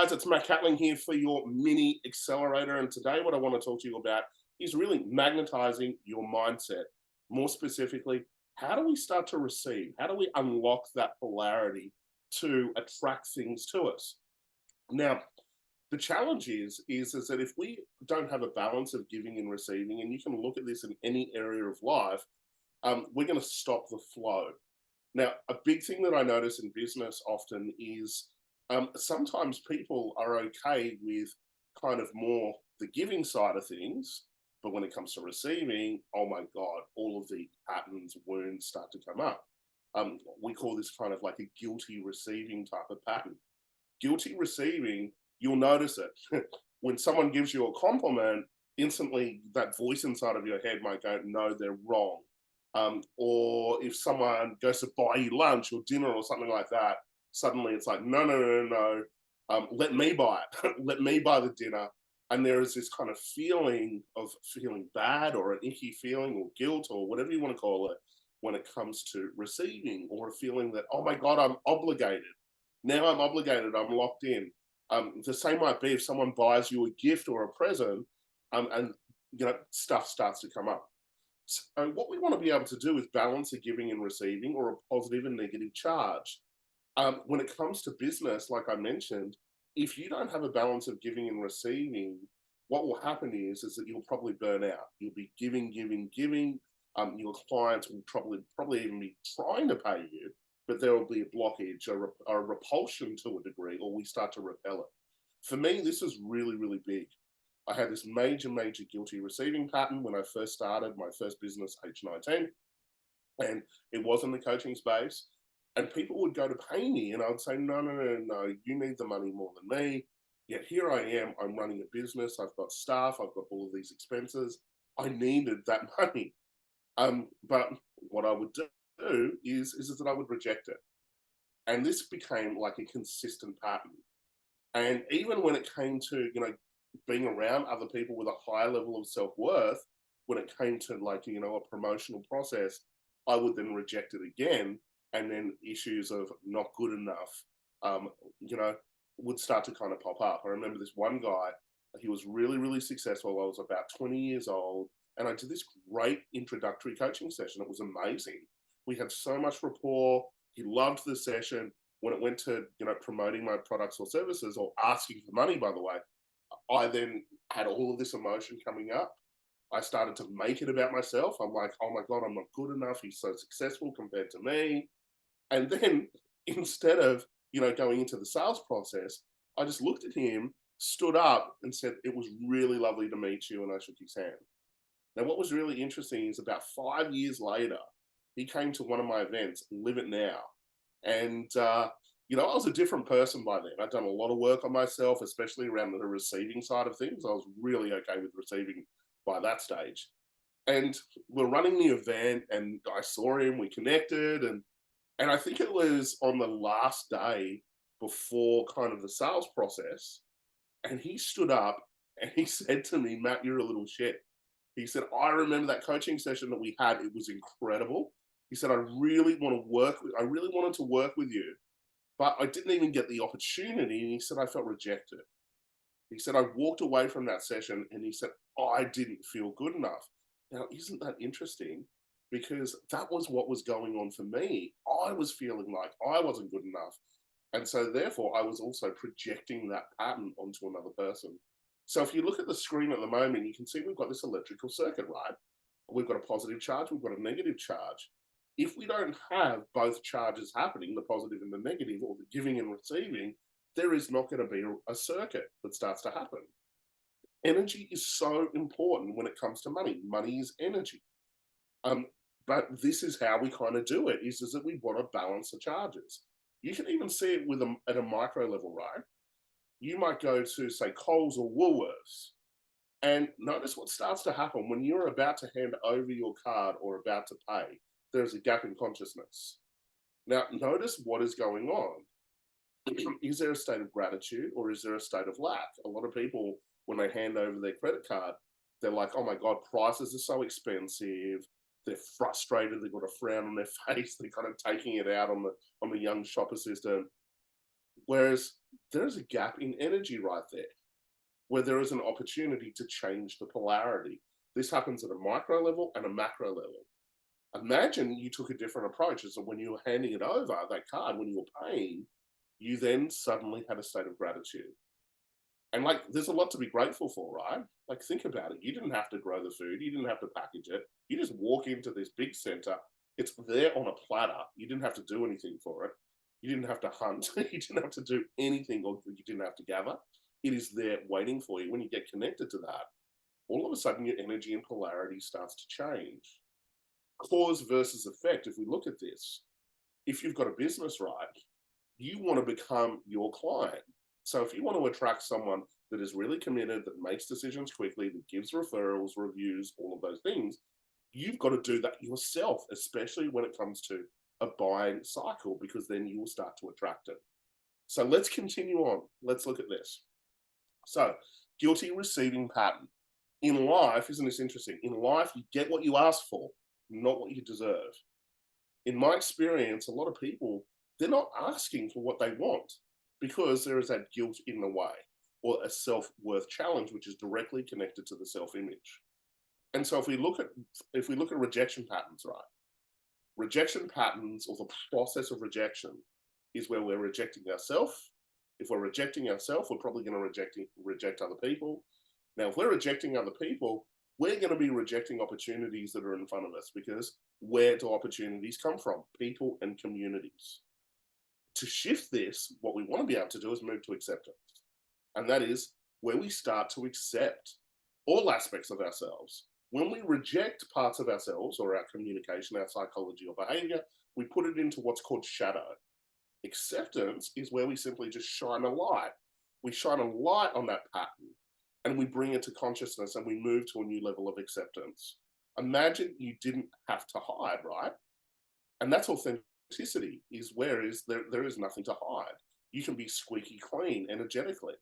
guys, it's Matt Catling here for your mini accelerator. And today, what I want to talk to you about is really magnetizing your mindset. More specifically, how do we start to receive? How do we unlock that polarity to attract things to us? Now, the challenge is that if we don't have a balance of giving and receiving, and you can look at this in any area of life, we're going to stop the flow. Now, a big thing that I notice in business often is sometimes people are okay with kind of more the giving side of things, but when it comes to receiving, oh my God, all of the patterns, wounds start to come up. We call this kind of like a guilty receiving type of pattern. Guilty receiving, you'll notice it. When someone gives you a compliment, instantly that voice inside of your head might go, no, they're wrong. Or if someone goes to buy you lunch or dinner or something like that, suddenly it's like, no, no, no, no, let me buy it. Let me buy the dinner. And there is this kind of feeling of feeling bad or an icky feeling or guilt or whatever you want to call it when it comes to receiving, or a feeling that, oh my God, I'm obligated. Now I'm obligated, I'm locked in. The same might be if someone buys you a gift or a present, and stuff starts to come up. So what we want to be able to do is balance a giving and receiving, or a positive and negative charge. When it comes to business, like I mentioned, if you don't have a balance of giving and receiving, what will happen is that you'll probably burn out. You'll be giving, giving, giving. Your clients will probably even be trying to pay you, but there will be a blockage, a repulsion to a degree, or we start to repel it. For me, this is really, really big. I had this major, major guilty receiving pattern when I first started my first business, age 19, and it was in the coaching space. And people would go to pay me, and I would say, no, no, no, no, you need the money more than me. Yet here I am, I'm running a business, I've got staff, I've got all of these expenses. I needed that money. But what I would do is that I would reject it. And this became like a consistent pattern. And even when it came to, being around other people with a higher level of self-worth, when it came to a promotional process, I would then reject it again. And then issues of not good enough, um, you know, would start to kind of pop up. I remember this one guy, he was really, really successful. I was about 20 years old, and I did this great introductory coaching session. It was amazing. We had so much rapport. He loved the session. When it went to, promoting my products or services, or asking for money, by the way, I then had all of this emotion coming up. I started to make it about myself. I'm like, oh my God, I'm not good enough. He's so successful compared to me. And then instead of, going into the sales process, I just looked at him, stood up and said, it was really lovely to meet you. And I shook his hand. Now, what was really interesting is about 5 years later, he came to one of my events, Live It Now. And, I was a different person by then. I'd done a lot of work on myself, especially around the receiving side of things. I was really okay with receiving by that stage. And we're running the event, and I saw him, we connected, and I think it was on the last day before kind of the sales process. And he stood up and he said to me, Matt, you're a little shit. He said, I remember that coaching session that we had. It was incredible. He said, I really wanted to work with you, but I didn't even get the opportunity. And he said, I felt rejected. He said, I walked away from that session, and he said, I didn't feel good enough. Now, isn't that interesting? Because that was what was going on for me. I was feeling like I wasn't good enough. And so therefore, I was also projecting that pattern onto another person. So if you look at the screen at the moment, you can see we've got this electrical circuit, right? We've got a positive charge, we've got a negative charge. If we don't have both charges happening, the positive and the negative, or the giving and receiving, there is not going to be a circuit that starts to happen. Energy is so important when it comes to money. Money is energy. But this is how we kind of do it, is that we want to balance the charges. You can even see it at a micro level, right? You might go to, say, Coles or Woolworths, and notice what starts to happen when you're about to hand over your card or about to pay. There's a gap in consciousness. Now, notice what is going on. Is there a state of gratitude, or is there a state of lack? A lot of people, when they hand over their credit card, they're like, oh my God, prices are so expensive. They're frustrated. They've got a frown on their face. They're kind of taking it out on the young shopper system. Whereas there is a gap in energy right there, where there is an opportunity to change the polarity. This happens at a micro level and a macro level. Imagine you took a different approach. So when you were handing it over, that card, when you were paying, you then suddenly had a state of gratitude. And like, there's a lot to be grateful for, right? Like, think about it. You didn't have to grow the food, you didn't have to package it. You just walk into this big center, it's there on a platter. You didn't have to do anything for it. You didn't have to hunt, you didn't have to do anything, or you didn't have to gather. It is there waiting for you. When you get connected to that, all of a sudden your energy and polarity starts to change. Cause versus effect. If we look at this, if you've got a business, right, you want to become your client. So if you want to attract someone that is really committed, that makes decisions quickly, that gives referrals, reviews, all of those things, you've got to do that yourself, especially when it comes to a buying cycle, because then you will start to attract it. So let's continue on. Let's look at this. So, guilty receiving pattern. In life, isn't this interesting? In life, you get what you ask for, not what you deserve. In my experience, a lot of people, they're not asking for what they want because there is that guilt in the way, or a self-worth challenge, which is directly connected to the self-image. And so if we look at rejection patterns, right? Rejection patterns, or the process of rejection, is where we're rejecting ourselves. If we're rejecting ourselves, we're probably going to reject other people. Now, if we're rejecting other people, we're going to be rejecting opportunities that are in front of us, because where do opportunities come from? People and communities. To shift this, what we want to be able to do is move to acceptance. And that is where we start to accept all aspects of ourselves. When we reject parts of ourselves, or our communication, our psychology or behavior, we put it into what's called shadow. Acceptance is where we simply just shine a light. We shine a light on that pattern and we bring it to consciousness, and we move to a new level of acceptance. Imagine you didn't have to hide, right? And that's authenticity, is where there is nothing to hide. You can be squeaky clean energetically.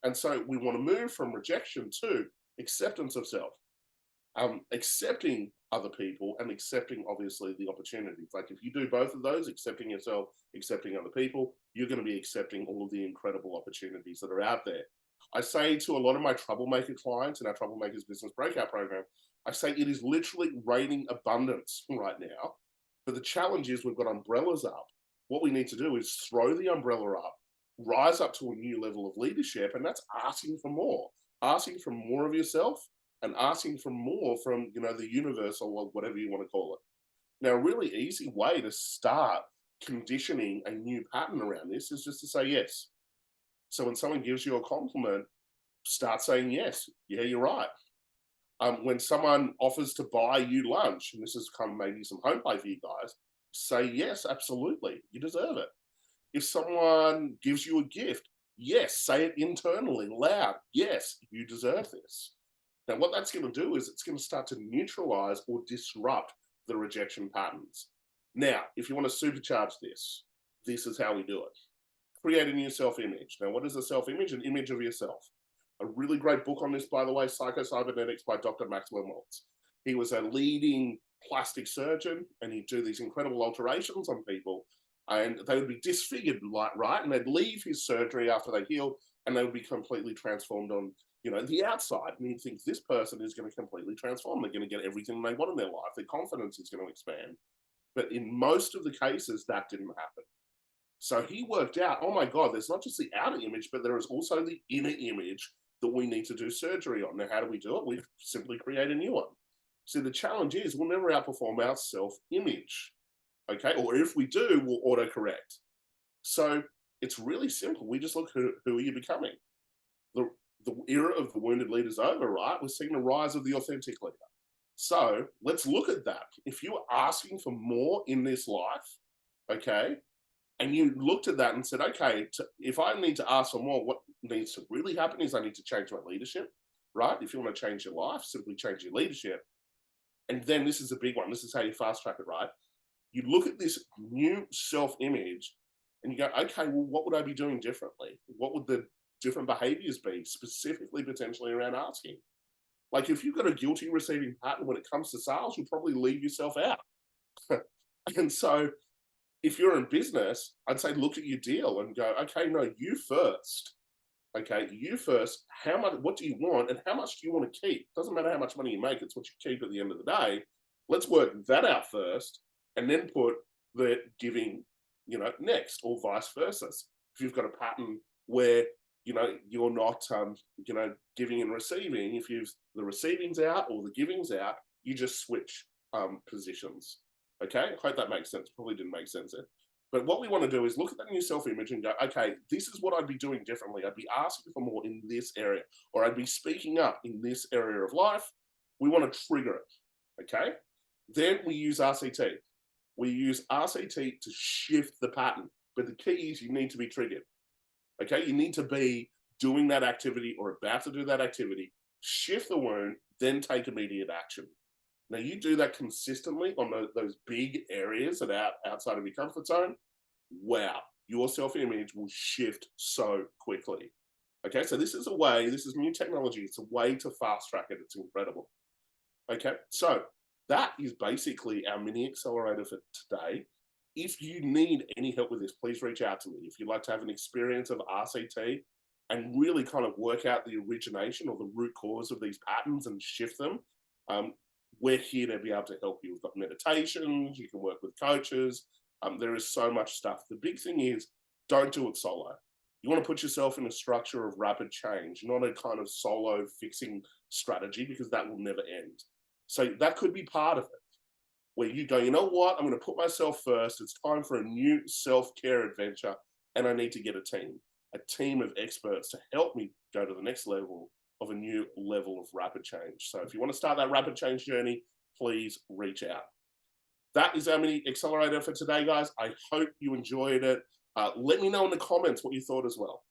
And so we want to move from rejection to acceptance of self. Accepting other people and accepting, obviously, the opportunities. Like, if you do both of those, accepting yourself, accepting other people, you're going to be accepting all of the incredible opportunities that are out there. I say to a lot of my troublemaker clients in our Troublemakers Business Breakout Program, I say it is literally raining abundance right now. But the challenge is, we've got umbrellas up. What we need to do is throw the umbrella up, rise up to a new level of leadership, and that's asking for more of yourself, and asking for more from, the universe, or whatever you want to call it. Now, a really easy way to start conditioning a new pattern around this is just to say yes. So when someone gives you a compliment, start saying yes. Yeah, you're right. When someone offers to buy you lunch, and this is kind of maybe some home play for you guys, say yes, absolutely. You deserve it. If someone gives you a gift, yes, say it internally, loud. Yes, you deserve this. Now, what that's going to do is it's going to start to neutralize or disrupt the rejection patterns. Now, if you want to supercharge this, this is how we do it. Create a new self-image. Now, what is a self-image? An image of yourself. A really great book on this, by the way, Psycho-Cybernetics by Dr. Maxwell Maltz. He was a leading plastic surgeon, and he'd do these incredible alterations on people, and they would be disfigured, right? And they'd leave his surgery after they healed, and they would be completely transformed on, the outside. And you'd think, this person is going to completely transform. They're going to get everything they want in their life. Their confidence is going to expand. But in most of the cases, that didn't happen. So he worked out, oh my God, there's not just the outer image, but there is also the inner image that we need to do surgery on. Now, how do we do it? We simply create a new one. See, the challenge is, we'll never outperform our self-image, okay? Or if we do, we'll autocorrect. So it's really simple. We just look, who are you becoming? The era of the wounded leader is over, right? We're seeing the rise of the authentic leader. So let's look at that. If you are asking for more in this life, okay, and you looked at that and said, okay, if I need to ask for more, what needs to really happen is I need to change my leadership, right? If you want to change your life, simply change your leadership. And then this is a big one. This is how you fast track it, right? You look at this new self-image and you go, okay, well, what would I be doing differently? What would the different behaviors be, specifically potentially around asking? Like, if you've got a guilty receiving pattern when it comes to sales, you'll probably leave yourself out. And so If you're in business, I'd say look at your deal and go, okay, no, you first. Okay, you first. How much? What do you want, and how much do you want to keep? Doesn't matter how much money you make; it's what you keep at the end of the day. Let's work that out first, and then put the giving, next, or vice versa. If you've got a pattern where you're not, giving and receiving, if you the receiving's out or the giving's out, you just switch positions. Okay, I hope that makes sense. Probably didn't make sense there. But what we want to do is look at that new self-image and go, okay, this is what I'd be doing differently. I'd be asking for more in this area, or I'd be speaking up in this area of life. We want to trigger it, okay? Then we use RCT. We use RCT to shift the pattern. But the key is you need to be triggered, okay? You need to be doing that activity or about to do that activity, shift the wound, then take immediate action. Now, you do that consistently on those big areas that are outside of your comfort zone, wow, your self-image will shift so quickly. Okay, so this is new technology. It's a way to fast track it. It's incredible. Okay, so that is basically our mini accelerator for today. If you need any help with this, please reach out to me. If you'd like to have an experience of RCT and really kind of work out the origination or the root cause of these patterns and shift them, we're here to be able to help you. We've got meditations, you can work with coaches. There is so much stuff. The big thing is don't do it solo. You want to put yourself in a structure of rapid change, not a kind of solo fixing strategy, because that will never end. So that could be part of it, where you go, you know what, I'm going to put myself first. It's time for a new self-care adventure, and I need to get a team of experts to help me go to the next level of a new level of rapid change. So if you want to start that rapid change journey, please reach out. That is our mini accelerator for today, guys. I hope you enjoyed it. Let me know in the comments what you thought as well.